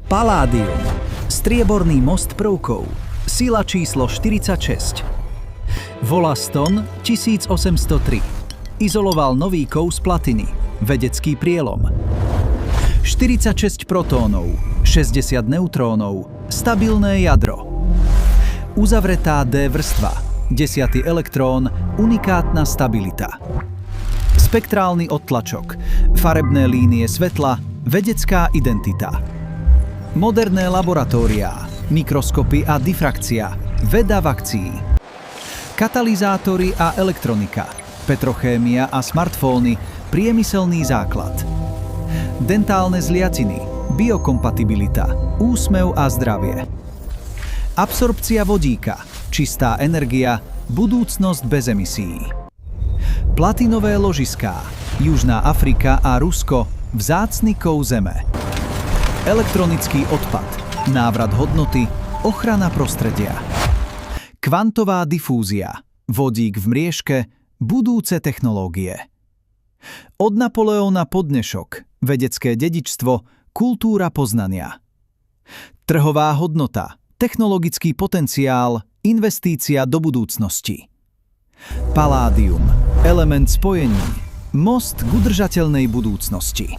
Paládium. Strieborný most prvkov. Sila číslo 46. Wollaston 1803. Izoloval nový kov z platiny. Vedecký prielom. 46 protónov, 60 neutrónov, stabilné jadro. Uzavretá D vrstva, 10. elektrón, unikátna stabilita. Spektrálny odtlačok, farebné línie svetla, vedecká identita. Moderné laboratóriá, mikroskopy a difrakcia, veda vakcií. Katalizátory a elektronika, petrochémia a smartfóny, priemyselný základ. Dentálne zliaciny, biokompatibilita, úsmev a zdravie. Absorpcia vodíka, čistá energia, budúcnosť bez emisí. Platinové ložiská, Južná Afrika a Rusko, vzácny kov zeme. Elektronický odpad, návrat hodnoty, ochrana prostredia. Kvantová difúzia, vodík v mriežke, budúce technológie. Od Napoleóna po dnešok, vedecké dedičstvo, kultúra poznania. Trhová hodnota, technologický potenciál, investícia do budúcnosti. Paládium, element spojení, most k udržateľnej budúcnosti.